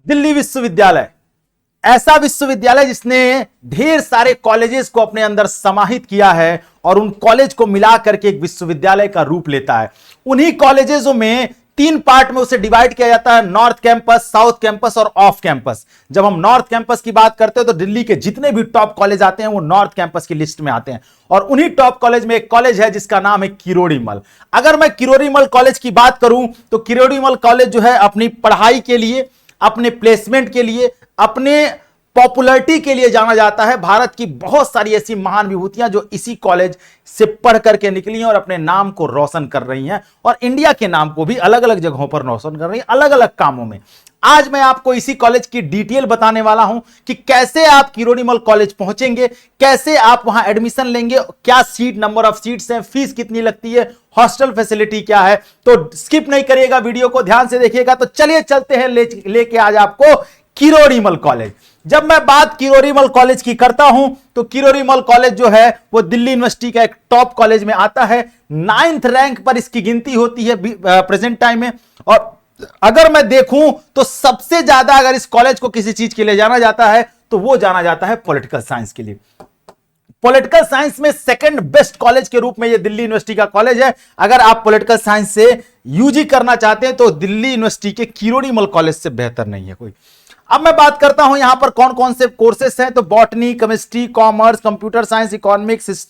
दिल्ली विश्वविद्यालय ऐसा विश्वविद्यालय जिसने ढेर सारे कॉलेजेस को अपने अंदर समाहित किया है और उन कॉलेज को मिला करके एक विश्वविद्यालय का रूप लेता है। उन्हीं कॉलेजेसों में 3 पार्ट में उसे डिवाइड किया जाता है, नॉर्थ कैंपस, साउथ कैंपस और ऑफ कैंपस। जब हम नॉर्थ कैंपस की बात करते हैं तो दिल्ली के जितने भी टॉप कॉलेज आते हैं वो नॉर्थ कैंपस की लिस्ट में आते हैं और उन्हीं टॉप कॉलेज में एक कॉलेज है जिसका नाम है किरोड़ीमल। अगर मैं किरोड़ीमल कॉलेज की बात करूं तो किरोड़ीमल कॉलेज जो है अपनी पढ़ाई के लिए, अपने प्लेसमेंट के लिए, अपने पॉपुलैरिटी के लिए जाना जाता है। भारत की बहुत सारी ऐसी महान विभूतियां जो इसी कॉलेज से पढ़ करके निकली हैं और अपने नाम को रोशन कर रही हैं और इंडिया के नाम को भी अलग अलग जगहों पर रोशन कर रही हैं, अलग अलग कामों में। आज मैं आपको इसी कॉलेज की डिटेल बताने वाला हूं कि कैसे आप किरोड़ीमल कॉलेज पहुंचेंगे, कैसे आप वहां एडमिशन लेंगे, क्या सीट, नंबर ऑफ सीट्स हैं, फीस कितनी लगती है, हॉस्टल फैसिलिटी क्या है। तो स्किप नहीं करिएगा, वीडियो को ध्यान से देखिएगा। तो चलिए चलते हैं लेके आज आपको किरोड़ीमल कॉलेज। जब मैं बात किरोड़ीमल कॉलेज की करता हूं तो किरोड़ीमल कॉलेज जो है वो दिल्ली यूनिवर्सिटी का एक टॉप कॉलेज में आता है। 9th रैंक पर इसकी गिनती होती है प्रेजेंट टाइम में। और अगर मैं देखूं तो सबसे ज्यादा अगर इस कॉलेज को किसी चीज के लिए जाना जाता है तो वो जाना जाता है पॉलिटिकल साइंस के लिए। पॉलिटिकल साइंस में सेकंड बेस्ट कॉलेज के रूप में ये दिल्ली यूनिवर्सिटी का कॉलेज है। अगर आप पॉलिटिकल साइंस से यूजी करना चाहते हैं तो दिल्ली यूनिवर्सिटी के किरोड़ीमल कॉलेज से बेहतर नहीं है कोई। अब मैं बात करता हूं यहां पर कौन कौन से कोर्सेस हैं। तो botany, chemistry, commerce, computer science, economics,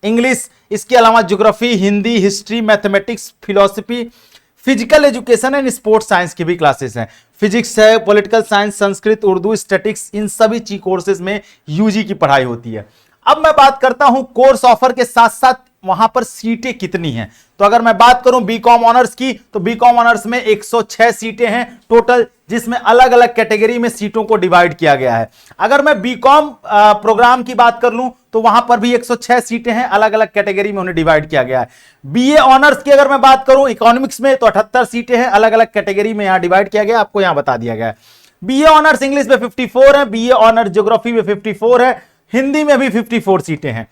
English, इसके अलावा geography, Hindi, history, mathematics, philosophy, physical education and sports science की भी क्लासेस हैं। फिजिक्स है, political science, Sanskrit, Urdu, statics, इन सभी कोर्सेज में यूजी की पढ़ाई होती है। अब मैं बात करता हूं कोर्स ऑफर के साथ साथ वहां पर सीटें कितनी हैं। तो अगर मैं बात करूं बीकॉम ऑनर्स की तो बीकॉम ऑनर्स में 106 सीटें हैं टोटल, जिसमें अलग अलग कैटेगरी में सीटों को डिवाइड किया गया है। अगर मैं बीकॉम प्रोग्राम की बात कर लूं तो वहां पर भी 106 सीटें हैं, अलग अलग कैटेगरी में उन्हें डिवाइड किया गया है। बीए ऑनर्स की अगर मैं बात करूं इकोनॉमिक्स में तो 78 सीटें हैं, अलग अलग कैटेगरी में यहां डिवाइड किया गया, आपको यहां बता दिया गया है। बीए ऑनर्स इंग्लिश में 54 है, बीए ऑनर्स ज्योग्राफी में 54 है, हिंदी में भी 54 सीटें हैं।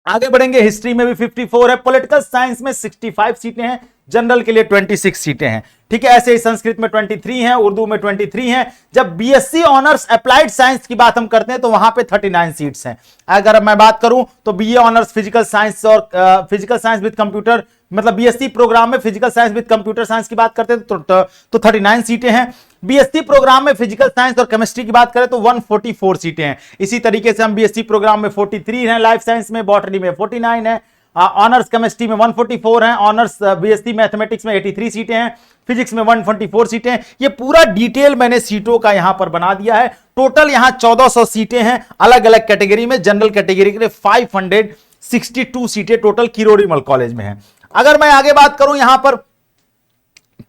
आगे बढ़ेंगे, हिस्ट्री में भी 54 है, पॉलिटिकल साइंस में 65 सीटें हैं, जनरल के लिए 26 सीटें हैं। ठीक है, ऐसे ही संस्कृत में 23 हैं, उर्दू में 23 हैं। जब बीएससी ऑनर्स अप्लाइड साइंस की बात हम करते हैं तो वहां पे 39 सीट्स हैं। अगर मैं बात करूं तो बीए ऑनर्स फिजिकल साइंस और फिजिकल साइंस विद कंप्यूटर, मतलब बीएससी प्रोग्राम में physical science with computer science की बात करते हैं तो 39 सीटें हैं। बीएससी प्रोग्राम में फिजिकल साइंस और केमिस्ट्री की बात करें तो 144 सीटें हैं। इसी तरीके से हम बीएससी प्रोग्राम में 43 हैं, लाइफ साइंस में, बॉटनी में 49 है, ऑनर्स केमिस्ट्री में 144 हैं, ऑनर्स बीएससी मैथमेटिक्स में 83 सीटें हैं, फिजिक्स में 124 सीटें हैं। ये पूरा डिटेल मैंने सीटों का यहां पर बना दिया है। टोटल यहां 1400 सीटें हैं अलग अलग कैटेगरी में। जनरल कैटेगरी के लिए 562 सीटें टोटल किरोड़ीमल कॉलेज में हैं। अगर मैं आगे बात करूं यहां पर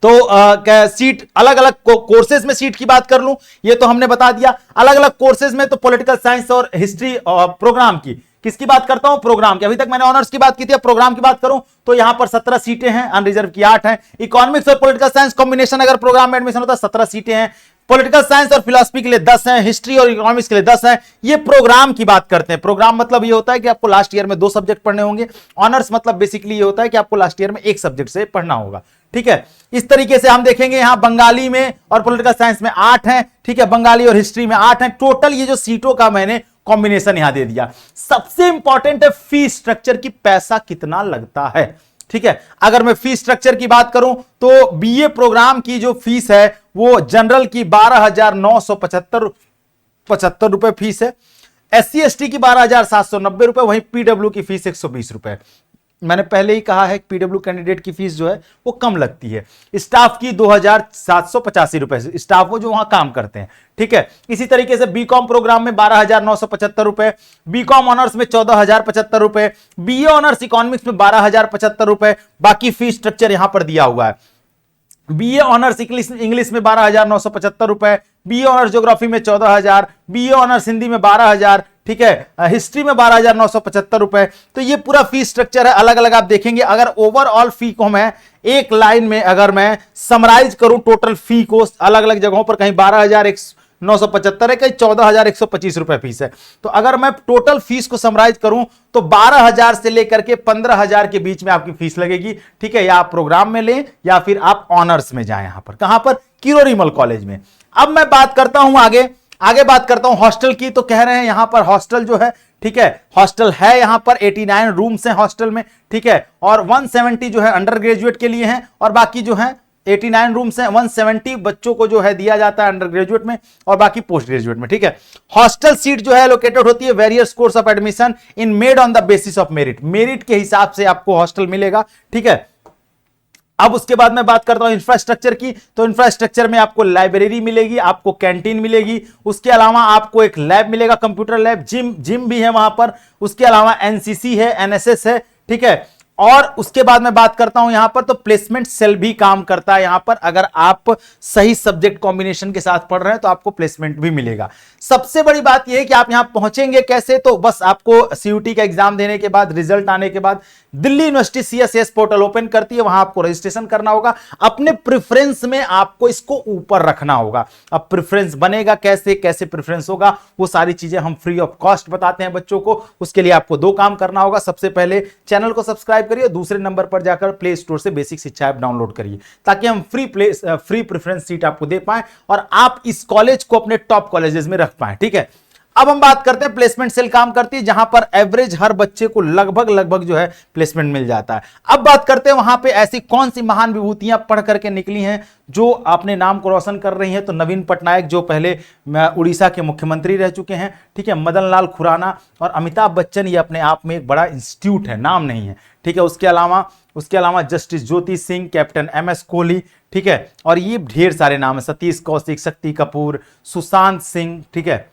तो सीट अलग अलग कोर्सेज में सीट की बात कर लूं, ये तो हमने बता दिया। अलग अलग कोर्सेज में तो पॉलिटिकल साइंस और हिस्ट्री प्रोग्राम की, किसकी बात करता हूं, प्रोग्राम की। अभी तक मैंने ऑनर्स की बात की थी, अब प्रोग्राम की बात करूं तो यहां पर 17 सीटें हैं, अनरिजर्व की 8 हैं। इकोनॉमिक्स और पॉलिटिकल साइंस कॉम्बिनेशन अगर प्रोग्राम में एडमिशन होता है 17 सीटें हैं। पॉलिटिकल साइंस और फिलॉसफी के लिए 10 हैं, हिस्ट्री और इकोनॉमिक्स के लिए 10 हैं। ये प्रोग्राम की बात करते हैं। प्रोग्राम मतलब ये होता है कि आपको लास्ट ईयर में 2 सब्जेक्ट पढ़ने होंगे। ऑनर्स मतलब बेसिकली ये होता है कि आपको लास्ट ईयर में 1 सब्जेक्ट से पढ़ना होगा। ठीक है, इस तरीके से हम देखेंगे यहां बंगाली में और पॉलिटिकल साइंस में 8 हैं। ठीक है, बंगाली और हिस्ट्री में 8 हैं। टोटल ये जो सीटों का मैंने कॉम्बिनेशन यहां दे दिया। सबसे इंपॉर्टेंट है फीस स्ट्रक्चर की, पैसा कितना लगता है। ठीक है, अगर मैं फीस स्ट्रक्चर की बात करूं तो बीए प्रोग्राम की जो फीस है वो जनरल की 12,975 रुपए फीस है, एससी एसटी की 12,790 रुपए, वहीं पीडब्ल्यू की फीस 120 रुपए। मैंने पहले ही कहा है कि पीडब्ल्यू कैंडिडेट की फीस जो है वो कम लगती है। स्टाफ की 2,785 रुपए, स्टाफ वो जो वहां काम करते हैं। ठीक है, इसी तरीके से बीकॉम प्रोग्राम में 12,975 रुपए, बीकॉम ऑनर्स में 14,075 रुपए, बीए ऑनर्स इकोनॉमिक्स में 12,075 रुपए। बाकी फीस स्ट्रक्चर यहां पर दिया हुआ है। बीए ऑनर्स इंग्लिश में 12,975 रुपए, बीए ऑनर्स ज्योग्राफी में 14,000, बीए ऑनर्स हिंदी में 12,000। ठीक है, हिस्ट्री में 12,975 रुपए। तो ये पूरा फीस स्ट्रक्चर है, अलग अलग आप देखेंगे। अगर ओवरऑल फी को मैं एक लाइन में अगर मैं समराइज करूं टोटल फी को, अलग अलग जगहों पर कहीं 12,975 है, कहीं 14,125 रुपए फीस है। तो अगर मैं टोटल फीस को समराइज करूं तो 12,000 से लेकर के 15,000 के बीच में आपकी फीस लगेगी। ठीक है, या आप प्रोग्राम में लें या फिर आप ऑनर्स में जाएं। यहां पर कहां पर, किरोड़ीमल कॉलेज में। अब मैं बात करता हूं आगे बात करता हूं हॉस्टल की। तो कह रहे हैं यहां पर हॉस्टल जो है, ठीक है, हॉस्टल है यहां पर 89 रूम्स हैं हॉस्टल में, ठीक है, और 170 जो है अंडर ग्रेजुएट के लिए हैं, और बाकी जो है 89 रूम्स हैं, 170 बच्चों को जो है दिया जाता है अंडर ग्रेजुएट में और बाकी पोस्ट ग्रेजुएट में, ठीक है। हॉस्टल सीट जो है लोकेटेड होती है various course of admission in made on the basis of merit, merit के हिसाब से आपको हॉस्टल मिलेगा, ठीक है। अब उसके बाद मैं बात करता हूं इंफ्रास्ट्रक्चर की। तो इंफ्रास्ट्रक्चर में आपको लाइब्रेरी मिलेगी, आपको कैंटीन मिलेगी, उसके अलावा आपको एक लैब मिलेगा, कंप्यूटर लैब, जिम भी है वहां पर, उसके अलावा एनसीसी है, एनएसएस है, ठीक है। और उसके बाद मैं बात करता हूं यहां पर तो प्लेसमेंट सेल भी काम करता है यहां पर। अगर आप सही सब्जेक्ट कॉम्बिनेशन के साथ पढ़ रहे हैं तो आपको प्लेसमेंट भी मिलेगा। सबसे बड़ी बात यह है कि आप यहां पहुंचेंगे कैसे, तो बस आपको सीयूटी का एग्जाम देने के बाद, रिजल्ट आने के बाद Delhi university CSS portal open करती है, वहां आपको रजिस्ट्रेशन करना होगा। अपने प्रेफरेंस में आपको इसको ऊपर रखना होगा। अब प्रेफरेंस बनेगा कैसे, कैसे प्रेफरेंस होगा, वो सारी चीजें हम फ्री ऑफ कॉस्ट बताते हैं बच्चों को। उसके लिए आपको 2 काम करना होगा। सबसे पहले चैनल को सब्सक्राइब करिए, दूसरे नंबर पर जाकर प्ले स्टोर से बेसिक शिक्षा ऐप डाउनलोड करिए, ताकि हम फ्री प्रेफरेंस सीट आपको दे पाएं और आप इस कॉलेज को अपने टॉप कॉलेजेस में रख पाएं, ठीक है। अब हम बात करते हैं प्लेसमेंट सेल काम करती है, जहां पर एवरेज हर बच्चे को लगभग जो है प्लेसमेंट मिल जाता है। अब बात करते हैं वहां पे ऐसी कौन सी महान विभूतियां पढ़ करके निकली हैं जो अपने नाम को रोशन कर रही हैं। तो नवीन पटनायक जो पहले उड़ीसा के मुख्यमंत्री रह चुके हैं, ठीक है, मदन लाल खुराना और अमिताभ बच्चन, ये अपने आप में एक बड़ा इंस्टीट्यूट है, नाम नहीं है, ठीक है। उसके अलावा justice Jyoti Singh, captain MS Kohli, ठीक है, और ये ढेर सारे नाम है, सतीश कौशिक, शक्ति कपूर, सुशांत सिंह, ठीक है,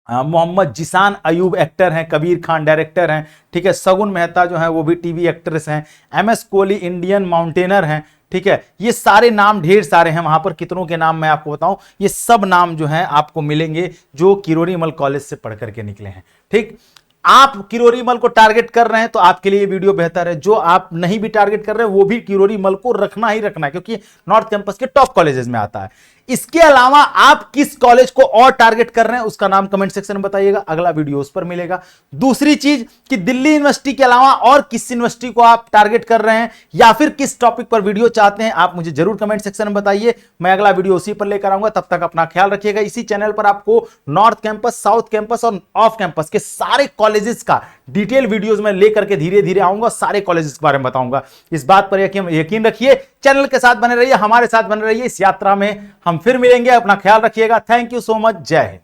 मोहम्मद जिसान अयूब एक्टर हैं, कबीर खान डायरेक्टर हैं, ठीक है, सगुन मेहता जो है वो भी टीवी एक्ट्रेस हैं, एमएस कोहली इंडियन माउंटेनर हैं, ठीक है। ये सारे नाम ढेर सारे हैं वहां पर, कितनों के नाम मैं आपको बताऊं, ये सब नाम जो हैं आपको मिलेंगे जो किरोड़ीमल कॉलेज से पढ़ करके निकले हैं, ठीक। आप किरोड़ीमल को टारगेट कर रहे हैं तो आपके लिए वीडियो बेहतर है। जो आप नहीं भी टारगेट कर रहे हैं वो भी किरोड़ीमल को रखना ही रखना है, क्योंकि नॉर्थ कैंपस के टॉप कॉलेजेस में आता है। इसके अलावा आप किस कॉलेज को और टारगेट कर रहे हैं उसका नाम कमेंट सेक्शन में बताइएगा, अगला वीडियो उस पर मिलेगा। दूसरी चीज कि दिल्ली यूनिवर्सिटी के अलावा और किस यूनिवर्सिटी को आप टारगेट कर रहे हैं या फिर किस टॉपिक पर वीडियो चाहते हैं, आप मुझे जरूर कमेंट सेक्शन में बताइए। मैं अगला वीडियो उसी पर लेकर आऊंगा। तब तक अपना ख्याल रखिएगा। इसी चैनल पर आपको नॉर्थ कैंपस, साउथ कैंपस और ऑफ कैंपस के सारे कॉलेजेस का डिटेल वीडियोज में लेकर के धीरे धीरे आऊंगा, सारे कॉलेजेस के बारे में बताऊंगा। इस बात पर यकीन रखिए। चैनल के साथ बने रहिए, हमारे साथ बने रहिए। इस यात्रा में हम फिर मिलेंगे। अपना ख्याल रखिएगा। Thank you so much. जय हिंद।